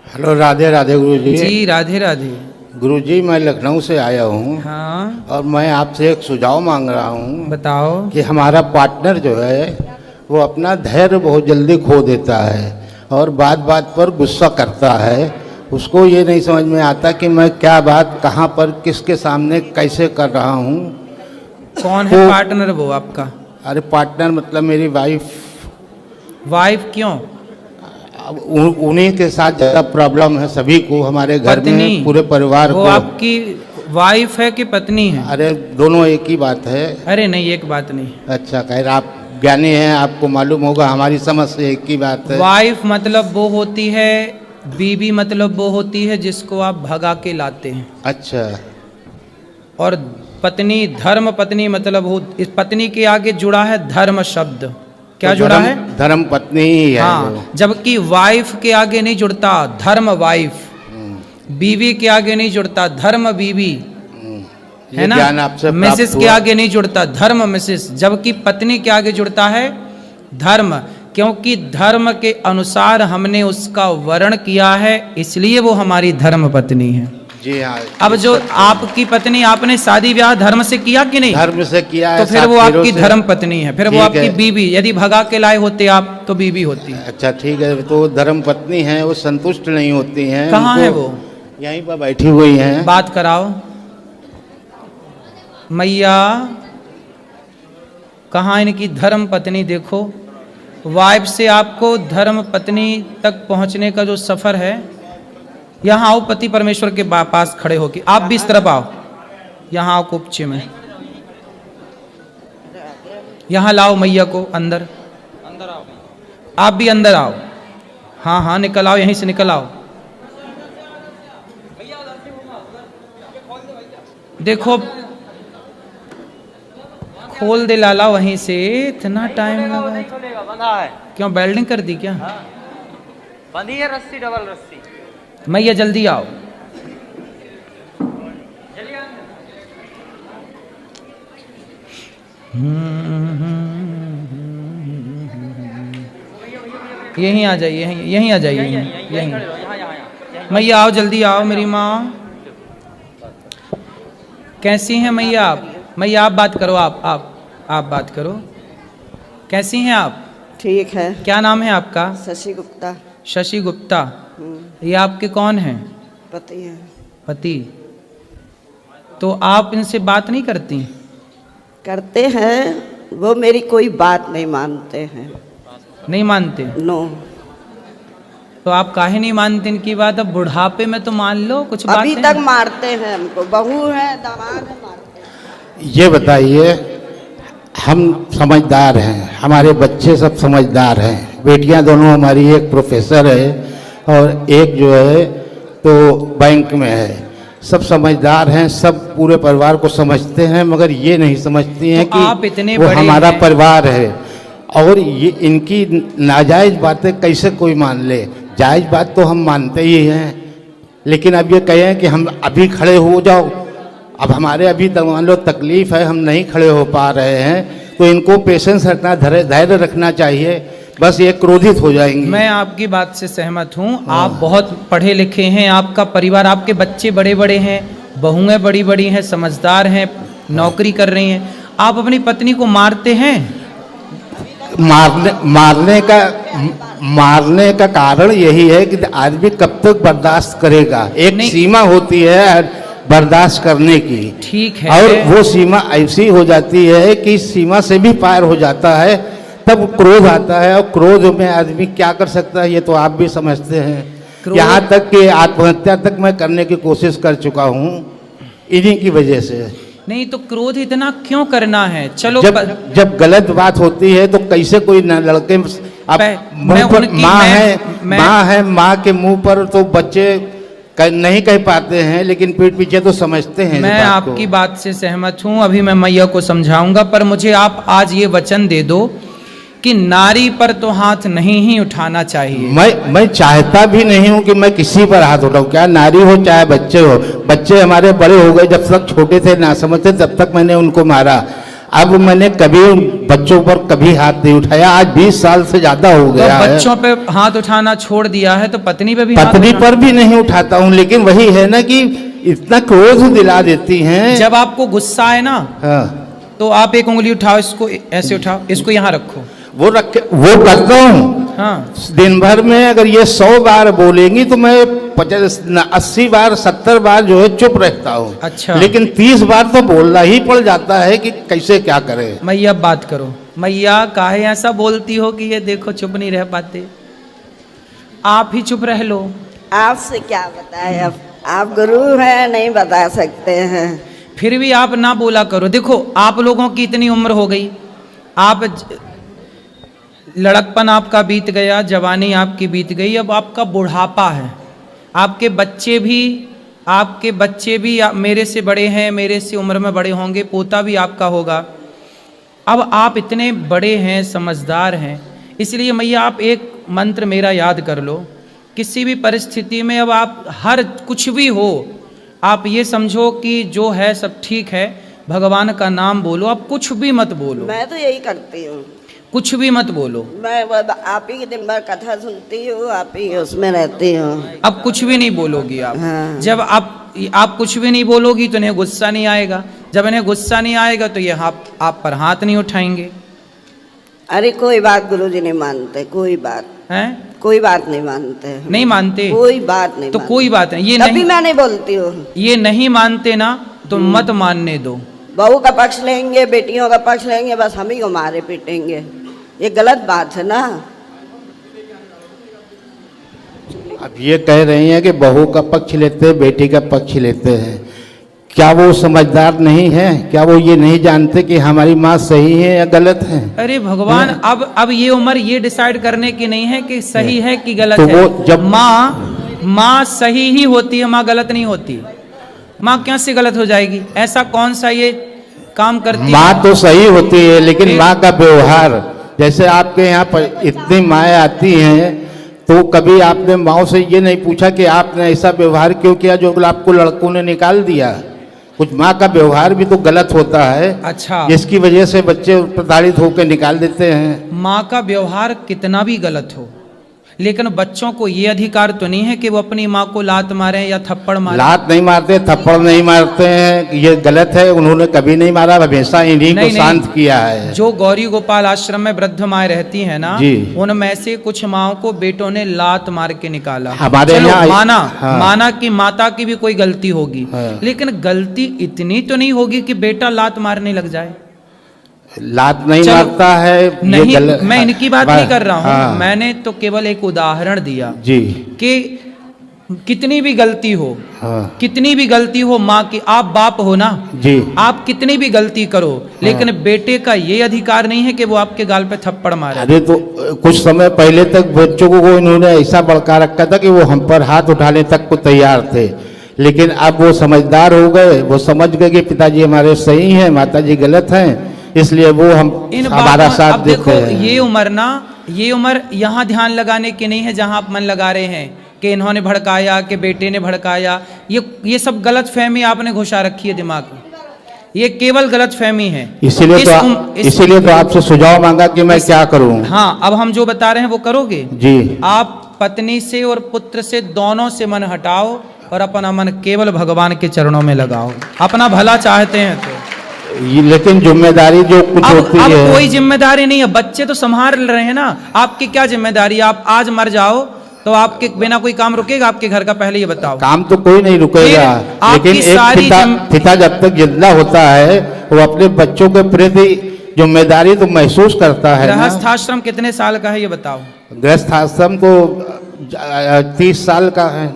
Hello, Radhe Radhe गुरुजी। जी राधे राधे। गुरुजी, मैं लखनऊ से आया हूँ। हाँ और मैं आपसे एक सुझाव मांग रहा हूँ। बताओ। कि हमारा पार्टनर जो है वो अपना धैर्य बहुत जल्दी खो देता है और बात बात पर गुस्सा करता है। उसको ये नहीं समझ में आता कि मैं क्या बात कहाँ पर किसके सामने कैसे कर रहा हूँ। कौन है पार्टनर वो आपका? अरे पार्टनर मतलब मेरी वाइफ। वाइफ क्यों? अब उन्हीं के साथ ज़्यादा प्रॉब्लम है सभी को, हमारे घर में पूरे परिवार को। वो आपकी वाइफ है कि पत्नी है? अरे दोनों एक ही बात है। अरे नहीं, एक बात नहीं। अच्छा, खैर आप ज्ञानी हैं, आपको मालूम होगा, हमारी समझ से एक ही बात है। वाइफ मतलब वो होती है, बीवी मतलब वो होती है जिसको आप भगा के लाते हैं। अच्छा। और पत्नी, धर्म पत्नी मतलब वो, इस पत्नी के आगे जुड़ा है धर्म शब्द। क्या तो जुड़ा है? धर्म पत्नी ही है। हाँ, जबकि वाइफ के आगे नहीं जुड़ता धर्म वाइफ, बीवी के आगे नहीं जुड़ता धर्म बीवी, है ना। मिसेस के आगे नहीं जुड़ता धर्म मिसेस, जबकि पत्नी के आगे जुड़ता है धर्म, क्योंकि धर्म के अनुसार हमने उसका वर्ण किया है, इसलिए वो हमारी धर्म पत्नी है। जी हाँ। अब जो आपकी पत्नी, आपने शादी ब्याह धर्म से किया कि नहीं? धर्म से किया है, तो फिर वो आपकी धर्म पत्नी है, फिर वो आपकी बीवी। यदि भगा के लाए होते आप तो बीवी होती। अच्छा ठीक है, तो धर्म पत्नी है, वो संतुष्ट नहीं होती हैं। कहाँ है वो? यहीं पर बैठी हुई हैं। बात कराओ। मैया, कहाँ इनकी धर्म पत्नी? देखो, वाइफ से आपको धर्म पत्नी तक पहुंचने का जो सफर है, यहाँ आओ पति परमेश्वर के पास खड़े होके। आप भी इस तरफ आओ, यहाँ आओ कुपचे में, यहाँ लाओ मैया को अंदर। अंदर आओ, आप भी अंदर आओ। हाँ हाँ, निकल आओ, यहीं से निकल आओ। देखो, खोल दे लाला वहीं से, इतना टाइम लगा। क्यों, वेल्डिंग कर दी क्या? बंधी है रस्सी, डबल रस्सी। मैया जल्दी आओ। यहीं आ जाइए, यहीं आ जाइए, यहीं। मैया आओ, जल्दी आओ मेरी माँ। कैसी हैं मैया आप? मैया आप बात करो, आप बात करो। कैसी हैं आप? ठीक है। क्या नाम है आपका? शशि गुप्ता। शशि गुप्ता। ये आपके कौन हैं? पति है। पति। तो आप इनसे बात नहीं करती? करते हैं, वो मेरी कोई बात नहीं मानते हैं। नहीं मानते? नो। तो आप काहे नहीं मानते इनकी बात? अब बुढ़ापे में तो मान लो कुछ बात। अभी तक मारते हैं हमको, बहू है, दामाद है, मारते हैं। ये बताइए, हम समझदार हैं, हमारे बच्चे सब समझदार हैं, बेटियां दोनों हमारी, एक प्रोफेसर है और एक जो है तो बैंक में है। सब समझदार हैं, सब पूरे परिवार को समझते हैं, मगर ये नहीं समझती हैं तो कि आप इतने वो बड़े हमारा हैं। परिवार है। और ये इनकी नाजायज बातें कैसे कोई मान ले? जायज बात तो हम मानते ही हैं, लेकिन अब ये कहें कि हम अभी खड़े हो जाओ, अब हमारे अभी तक मान लो तकलीफ है, हम नहीं खड़े हो पा रहे हैं, तो इनको पेशेंस रखना, धैर्य रखना चाहिए, बस ये क्रोधित हो जाएंगे। मैं आपकी बात से सहमत हूँ। आप बहुत पढ़े लिखे हैं, आपका परिवार, आपके बच्चे बड़े बड़े हैं, बहुएं बड़ी बड़ी हैं, समझदार हैं, नौकरी कर रही हैं। आप अपनी पत्नी को मारते हैं? मारने का कारण यही है कि आदमी कब तक बर्दाश्त करेगा। एक सीमा होती है बर्दाश्त करने की। ठीक है। और वो सीमा ऐसी हो जाती है कि सीमा से भी पार हो जाता है, तब क्रोध आता है, और क्रोध में आदमी क्या कर सकता है, ये तो आप भी समझते हैं। यहाँ तक कि आत्महत्या तक मैं करने की कोशिश कर चुका हूँ इन्हीं की वजह से। नहीं तो क्रोध इतना क्यों करना है? चलो, जब गलत बात होती है तो कैसे कोई लड़के, अब माँ है, माँ के मुंह पर तो बच्चे नहीं कह पाते हैं, लेकिन पीठ पीछे तो समझते हैं। मैं आपकी बात से सहमत हूँ, अभी मैं मैया को समझाऊंगा, पर मुझे आप आज ये वचन दे दो कि नारी पर तो हाथ नहीं ही उठाना चाहिए। मैं चाहता भी नहीं हूं कि मैं किसी पर हाथ उठाऊं, क्या नारी हो चाहे बच्चे हो। बच्चे हमारे बड़े हो गए, जब तक छोटे थे ना समझते तब तक मैंने उनको मारा। अब मैंने कभी बच्चों पर कभी हाथ नहीं उठाया, आज 20 साल से ज्यादा हो तो गया है। बच्चों पे हाथ उठाना छोड़ दिया है तो पत्नी पे भी हाथ पत्नी उठाना- पर भी नहीं उठाता हूँ, लेकिन वही है ना कि इतना क्रोध दिला देती हैं। जब आपको गुस्सा आए ना हाँ, तो आप एक उंगली उठाओ, इसको ऐसे उठाओ, इसको यहाँ रखो। वो करता हूँ। हाँ, दिन भर में अगर ये 100 बार बोलेंगी तो मैं 80 बार 70 बार जो है चुप रहता हूँ। अच्छा। लेकिन 30 बार तो बोलना ही पड़ जाता है कि कैसे क्या करें। मैया बात करो। मैया काहे ऐसा बोलती हो कि ये देखो चुप नहीं रह पाते, आप ही चुप रह लो। आपसे क्या बताए, अब आप गुरु हैं, नहीं बता सकते हैं। फिर भी आप ना बोला करो। देखो आप लोगों की इतनी उम्र हो गई, लड़कपन आपका बीत गया, जवानी आपकी बीत गई, अब आपका बुढ़ापा है। आपके बच्चे भी मेरे से बड़े हैं, मेरे से उम्र में बड़े होंगे, पोता भी आपका होगा। अब आप इतने बड़े हैं, समझदार हैं, इसलिए मैया आप एक मंत्र मेरा याद कर लो। किसी भी परिस्थिति में अब आप हर कुछ भी हो, आप ये समझो कि जो है सब ठीक है, भगवान का नाम बोलो, आप कुछ भी मत बोलो। मैं तो यही करती हूँ, कुछ भी मत बोलो। मैं आप ही की दिन भर कथा सुनती हूँ, आप ही उसमें रहती हूँ। अब कुछ भी नहीं बोलोगी आप। हाँ। जब आप कुछ भी नहीं बोलोगी तो इन्हें गुस्सा नहीं आएगा, जब इन्हें गुस्सा नहीं आएगा तो ये आप पर हाथ नहीं उठाएंगे। अरे कोई बात गुरुजी नहीं मानते, कोई बात नहीं मानते। नहीं मानते? कोई बात नहीं तो मानते। कोई बात नहीं, ये तभी नहीं, मैं नहीं बोलती हूँ। ये नहीं मानते ना तो मत मानने दो। बहू का पक्ष लेंगे, बेटियों का पक्ष लेंगे, बस हम ही को मारे पीटेंगे, ये गलत बात है ना। अब ये कह रही हैं कि बहू का पक्ष लेते हैं, बेटी का पक्ष लेते हैं, क्या वो समझदार नहीं है? क्या वो ये नहीं जानते कि हमारी माँ सही है या गलत है? अरे भगवान, अब ये उम्र ये डिसाइड करने की नहीं है कि सही है कि गलत तो है। वो जब माँ सही ही होती है, माँ गलत नहीं होती। माँ कैसे गलत हो जाएगी? ऐसा कौन सा ये काम करती है? माँ तो सही होती है, लेकिन माँ का व्यवहार, जैसे आपके यहाँ पर इतनी माएँ आती हैं, तो कभी आपने माँ से ये नहीं पूछा कि आपने ऐसा व्यवहार क्यों किया जो आपको लड़कों ने निकाल दिया? कुछ माँ का व्यवहार भी तो गलत होता है। अच्छा, जिसकी वजह से बच्चे प्रताड़ित होकर निकाल देते हैं। माँ का व्यवहार कितना भी गलत हो, लेकिन बच्चों को ये अधिकार तो नहीं है कि वो अपनी माँ को लात मारे या थप्पड़ मारे। लात नहीं मारते, थप्पड़ नहीं मारते हैं, ये गलत है। उन्होंने कभी नहीं मारा, हमेशा इन्हीं को शांत किया है। जो गौरी गोपाल आश्रम में वृद्ध माएँ रहती हैं ना, उनमें से कुछ माओ को बेटों ने लात मार के निकाला। हमारे यहाँ माना कि माता की भी कोई गलती होगी, लेकिन गलती इतनी तो नहीं होगी कि बेटा लात मारने लग जाए। लात नहीं मारता है, नहीं, मैं इनकी बात नहीं कर रहा हूँ। मैंने तो केवल एक उदाहरण दिया जी कि कितनी भी गलती हो, कितनी भी गलती हो माँ की, आप बाप हो ना जी, आप कितनी भी गलती करो, लेकिन बेटे का ये अधिकार नहीं है कि वो आपके गाल पे थप्पड़ मारे। अरे तो कुछ समय पहले तक बच्चों को इन्होंने ऐसा भड़का रखा था कि वो हम पर हाथ उठाने तक को तैयार थे, लेकिन अब वो समझदार हो गए। वो समझ गए कि पिताजी हमारे सही हैं, माताजी गलत हैं, इसलिए वो हमारा साथ देते हैं। ये उम्र यहाँ ध्यान लगाने की नहीं है जहाँ आप मन लगा रहे हैं कि इन्होंने भड़काया, कि बेटे ने भड़काया। ये सब गलत फहमी आपने घुसा रखी है दिमाग में, ये केवल गलत फहमी है। इसीलिए तो आपसे सुझाव मांगा कि मैं क्या करूं। हाँ, अब हम जो बता रहे हैं वो करोगे जी। आप पत्नी से और पुत्र से दोनों से मन हटाओ और अपना मन केवल भगवान के चरणों में लगाओ। अपना भला चाहते हैं तो। लेकिन जिम्मेदारी जो कुछ होती है, कोई जिम्मेदारी नहीं है, बच्चे तो संभाल रहे हैं ना। आपकी क्या जिम्मेदारी? आप आज मर जाओ तो आपके बिना कोई काम रुकेगा आपके घर का? पहले ये बताओ। काम तो कोई नहीं रुकेगा, लेकिन एक पिता जब तक जिंदा होता है वो अपने बच्चों के प्रति जिम्मेदारी तो महसूस करता है। गृहस्थाश्रम कितने साल का है ये बताओ? गृहस्थाश्रम तो 30 साल का है।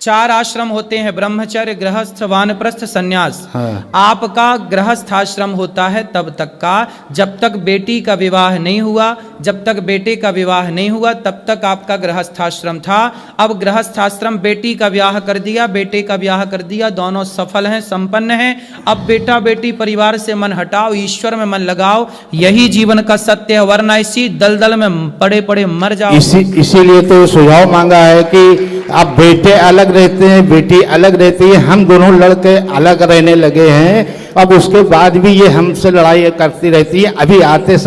4 आश्रम होते हैं, ब्रह्मचर्य, गृहस्थ, वानप्रस्थ, सन्यास। हाँ। आपका गृहस्थाश्रम होता है तब तक का जब तक बेटी का विवाह नहीं हुआ। जब तक बेटे का विवाह नहीं हुआ तब तक आपका गृहस्थाश्रम था। अब गृहस्थाश्रम, बेटी का ब्याह कर दिया, बेटे का ब्याह कर दिया, दोनों सफल हैं, संपन्न हैं। अब बेटा बेटी परिवार से मन हटाओ, ईश्वर में मन लगाओ, यही जीवन का सत्य है, वरना इसी दलदल में पड़े पड़े मर जाओ। इसीलिए तो सुझाव मांगा है कि अब बेटे अलग रहते हैं, बेटी अलग रहती है, हम दोनों लड़के अलग रहने लगे हैं। अब उसके बाद भी ये हमसे लड़ाई करती रहती है। अभी आते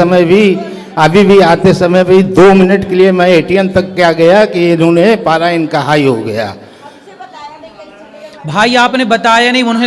समय भी 2 मिनट के लिए मैं एटीएम तक क्या गया कि इन्होंने पारा इनका हाई हो गया। भाई आपने बताया नहीं, उन्हें